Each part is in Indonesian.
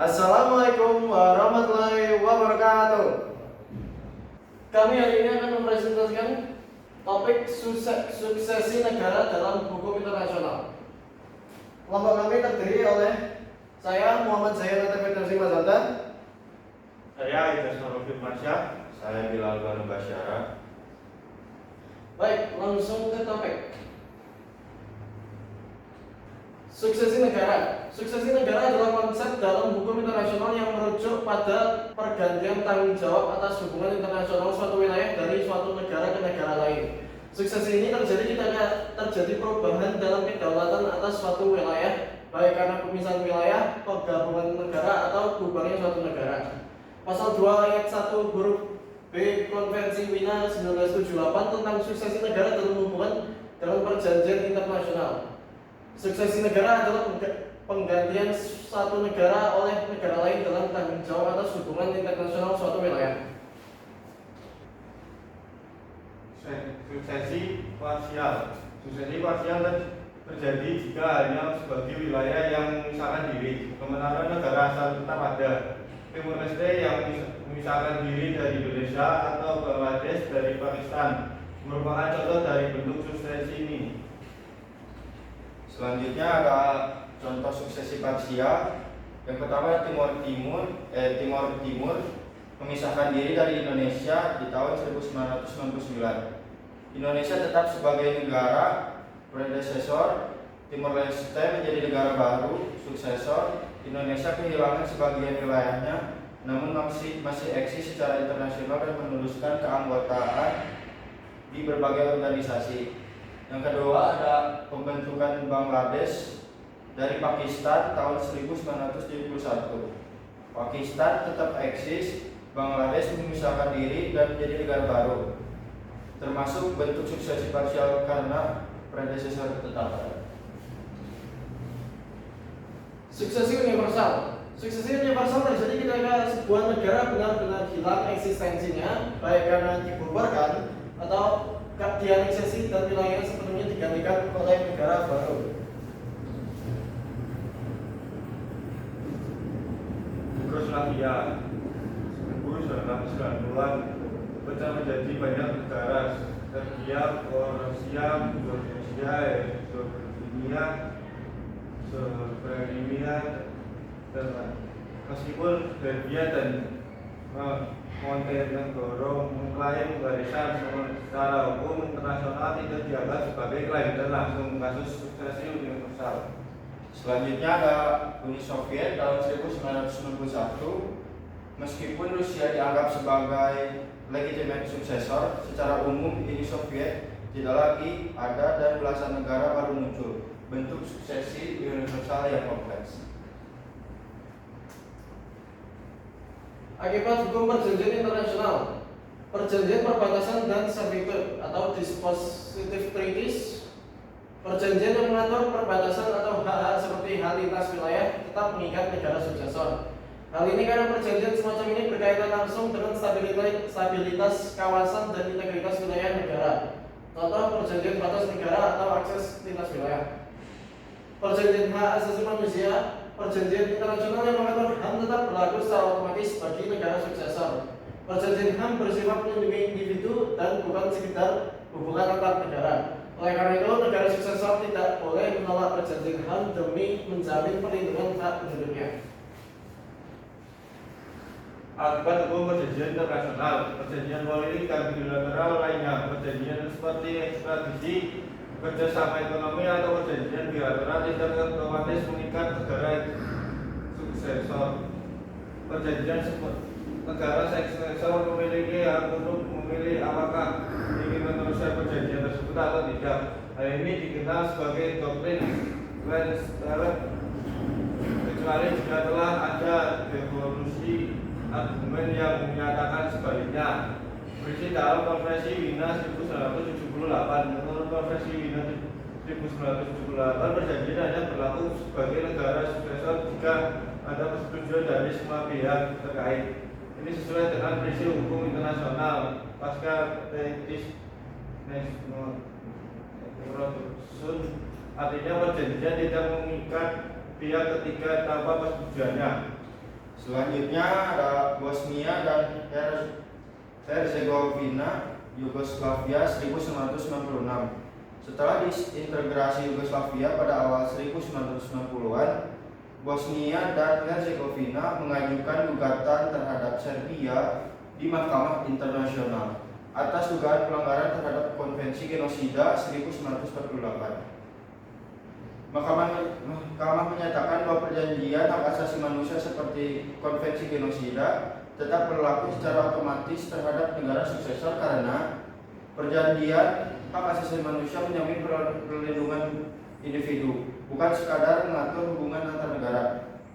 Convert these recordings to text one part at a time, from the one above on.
Assalamualaikum warahmatullahi wabarakatuh. Kami hari ini akan mempresentasikan topik suksesi negara dalam hukum internasional. Kelompok kami terdiri oleh saya Muhammad Zayan Atefetersi Mazalda, Saya Idas Narofid Marsya. Saya Bilal Banu Basyara. Baik, langsung ke topik. Suksesi negara. Suksesi negara adalah konsep dalam hukum internasional yang merujuk pada pergantian tanggung jawab atas hubungan internasional suatu wilayah dari suatu negara ke negara lain. Suksesi ini terjadi ketika terjadi perubahan dalam kedaulatan atas suatu wilayah, baik karena pemisahan wilayah, penggabungan negara, atau bubarnya suatu negara. Pasal 2 ayat 1 huruf B Konvensi Wina 1978 tentang suksesi negara dalam hubungan dengan perjanjian internasional. Suksesi negara adalah penggantian satu negara oleh negara lain dalam tanggung jawab atas hubungan internasional suatu wilayah. Suksesi parsial. Suksesi parsial terjadi jika hanya sebagai wilayah yang memisahkan diri. Kemenangan negara asal tetap ada. Timur Leste yang memisahkan diri dari Indonesia atau Bangladesh dari Pakistan merupakan contoh dari bentuk suksesi ini. Selanjutnya ada contoh suksesi parsial. Yang pertama Timor Timur memisahkan diri dari Indonesia di tahun 1999. Indonesia tetap sebagai negara predesesor, Timor Leste menjadi negara baru suksesor. Indonesia kehilangan sebagian wilayahnya, namun masih eksis secara internasional dan meneruskan keanggotaan di berbagai organisasi. Yang kedua ada pembentukan Bangladesh dari Pakistan tahun 1971. Pakistan tetap eksis, Bangladesh memisahkan diri dan menjadi negara baru. Termasuk bentuk suksesi parsial karena predesesor tetap ada. Suksesi universal. Suksesi universal terjadi ketika sebuah negara benar-benar hilang eksistensinya, baik karena dibubarkan atau dianeksasi dan wilayahnya sepenuhnya digantikan oleh negara baru. Yugoslavia 1990-an pecah menjadi banyak negara: Serbia, Kroasia, Indonesia, Slovenia, dan meskipun Serbia dan Montenegro mengklaim barisan secara hukum internasional tidak dianggap sebagai kelanjutan langsung kasus suksesi universal. Selanjutnya ada Uni Soviet tahun 1991. Meskipun Rusia dianggap sebagai legitimate suksesor, secara umum Uni Soviet tidak lagi ada dan belasan negara baru muncul. Bentuk suksesi universal yang kompleks. Akibat hukum perjanjian internasional, perjanjian perbatasan dan servitude atau dispositive treaties, perjanjian yang mengatur perbatasan atau hak-hak seperti hak lintas wilayah tetap mengikat negara suksesor. Hal ini karena perjanjian semacam ini berkaitan langsung dengan stabilitas kawasan dan integritas wilayah negara. Contoh perjanjian batas negara atau akses lintas wilayah. Perjanjian hak asasi manusia, perjanjian internasional yang mengatur HAM tetap berlaku secara otomatis bagi negara suksesor. Perjanjian HAM bersifat melindungi individu dan bukan sekedar hubungan antar negara. Oleh karena itu, negara suksesor tidak boleh menolak perjanjian HAM demi menjamin perlindungan hak penduduknya. Akibat hukum perjanjian internasional, perjanjian politik dan bilateral lainnya, perjanjian seperti ekstradisi, kerjasama ekonomi atau perjanjian bilateral tidak otomatis mengikat negara suksesor. Perjanjian negara suksesor memiliki hak untuk memilih apakah ingin meneruskan perjanjian tersebut atau tidak. Hal ini dikenal sebagai doktrin Westphalen, kecuali jika telah ada devolusi argumen yang menyatakan sebaliknya. Berisi dalam Konvensi Wina 1978. Menurut Konvensi Wina 1978, perjanjian hanya berlaku sebagai negara suksesor jika ada persetujuan dari semua pihak terkait. Ini sesuai dengan prinsip hukum internasional pasca Treaties artinya perjanjian tidak mengikat pihak ketiga tanpa persetujuannya. Selanjutnya ada Bosnia dan Herzegovina, Yugoslavia 1996. Setelah disintegrasi Yugoslavia pada awal 1990-an, Bosnia dan Herzegovina mengajukan gugatan terhadap Serbia di Mahkamah Internasional atas dugaan pelanggaran terhadap Konvensi Genosida 1948. Mahkamah menyatakan bahwa perjanjian hak asasi manusia seperti Konvensi Genosida tetap berlaku secara otomatis terhadap negara suksesor karena perjanjian hak asasi manusia menjamin perlindungan individu, bukan sekadar mengatur hubungan antar negara.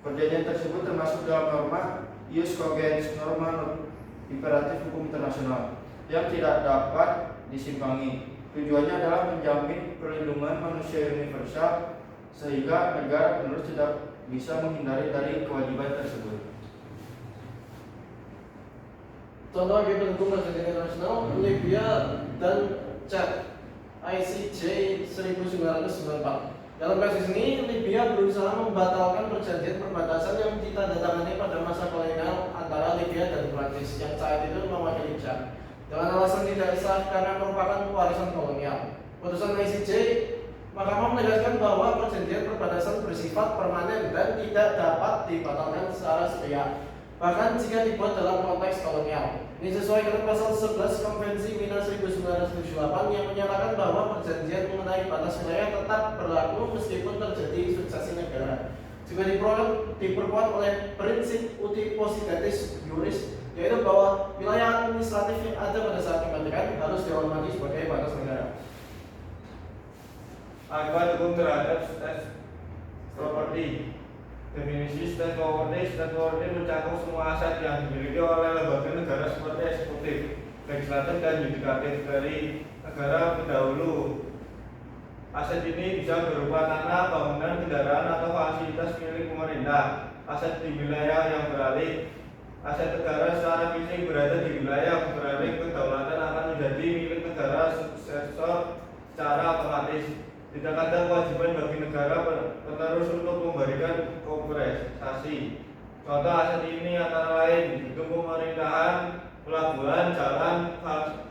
Perjanjian tersebut termasuk dalam norma ius cogens, norma imperatif hukum internasional yang tidak dapat disimpangi. Tujuannya adalah menjamin perlindungan manusia universal sehingga negara penerus tidak bisa menghindari dari kewajiban tersebut. Contoh akibat hukum perjanjian internasional Libya dan Chad, ICJ 1994. Dalam kasus ini, Libya berusaha membatalkan perjanjian perbatasan yang ditandatangani pada masa kolonial antara Libya dan Prancis yang saat itu mewakili Chad dengan alasan tidak sah karena merupakan warisan kolonial. Putusan ICJ, Mahkamah menegaskan bahwa perjanjian perbatasan bersifat permanen dan tidak dapat dibatalkan secara sepihak, bahkan jika dibuat dalam konteks kolonial. Ini sesuai dengan pasal 11 Konvensi Wina 1978 yang menyatakan bahwa perjanjian mengenai batas wilayah tetap berlaku meskipun terjadi suksesi negara. Juga diperkuat oleh prinsip uti possidetis juris, yaitu bahwa wilayah administratif yang ada pada saat kemerdekaan harus dihormati sebagai batas negara. Akibat hukum terhadap state property. Definisi state property mencakup semua aset yang dimiliki oleh lembaga negara seperti eksekutif, legislatif, dan yudikatif dari negara pendahulu. Aset ini bisa berupa tanah, bangunan, kendaraan, atau fasilitas milik pemerintah. Aset di wilayah yang beralih. Aset negara secara fisik berada di wilayah yang beralih kedaulatan akan menjadi milik negara suksesor secara otomatis. Tidak ada kewajiban bagi negara penerus untuk memberikan kompensasi. Contoh aset ini antara lain gedung pemerintahan, pelabuhan, jalan,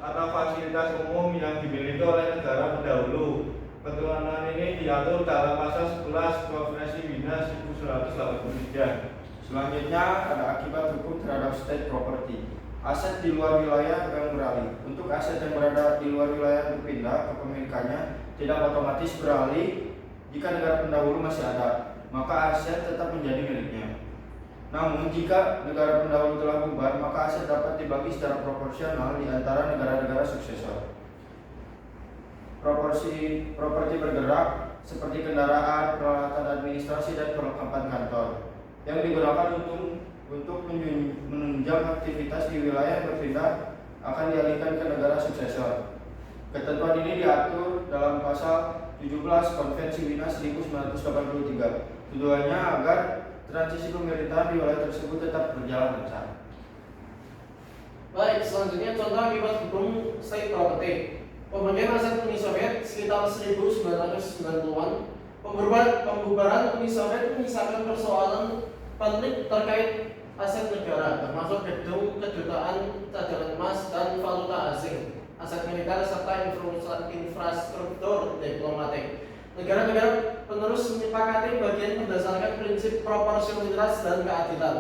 atau fasilitas umum yang dimiliki oleh negara pendahulu. Ketentuan ini diatur dalam pasal 11 Konvensi Wina 1983. Selanjutnya ada akibat hukum terhadap state property. Aset di luar wilayah yang beralih. Untuk aset yang berada di luar wilayah berpindah kepemilikannya tidak otomatis beralih jika negara pendahulu masih ada, maka aset tetap menjadi miliknya. Namun jika negara pendahulu telah bubar, maka aset dapat dibagi secara proporsional di antara negara-negara suksesor. Properti bergerak seperti kendaraan, peralatan administrasi, dan perlengkapan kantor yang digunakan untuk menunjang aktivitas di wilayah yang berpindah akan dialihkan ke negara suksesor. Ketentuan ini diatur dalam pasal 17 Konvensi Wina 1983. Tujuannya agar transisi pemerintahan di wilayah tersebut tetap berjalan lancar. Baik, selanjutnya contoh akibat hukum state property. Pembagian aset Uni Soviet sekitar 1990-an. Pembubaran Uni Soviet menyisakan persoalan penting terkait aset negara, termasuk gedung, kedutaan, cadangan emas, dan valuta asing, aset militer, serta infrastruktur diplomatik. Negara-negara penerus menyepakati bagian berdasarkan prinsip proporsionalitas dan keadilan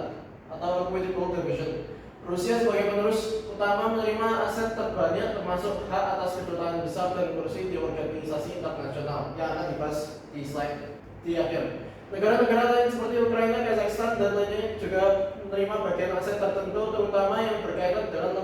atau equitable division. Rusia sebagai penerus utama menerima aset terbanyak termasuk hak atas kedutaan besar dan kursi di organisasi internasional yang akan dibahas di slide di akhir. Negara-negara lain seperti Ukraina, Kazakhstan, dan lainnya juga menerima bagian aset tertentu terutama yang berkaitan dengan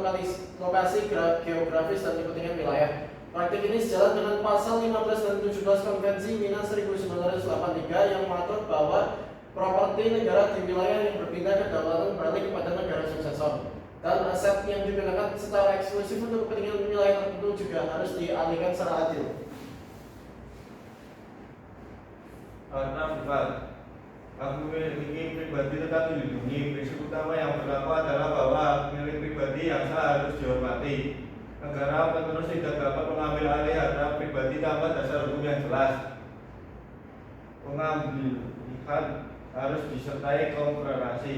lokasi geografis dan kepentingan wilayah. Praktik ini sejalan dengan pasal 15 dan 17 Konvensi Wina 1983 yang mengatur bahwa properti negara di wilayah yang berpindah kedaulatan beralih kepada negara suksesor, dan aset yang digunakan secara eksklusif untuk kepentingan wilayah tertentu juga harus dialihkan secara adil. Karena hak milik pribadi tetap dilindungi. Prinsip utama yang berlaku adalah bahwa hak milik pribadi yang sah harus dihormati. Negara penerus tidak dapat mengambil alih harta pribadi tanpa dasar hukum yang jelas. Pengambilan harus disertai kompensasi.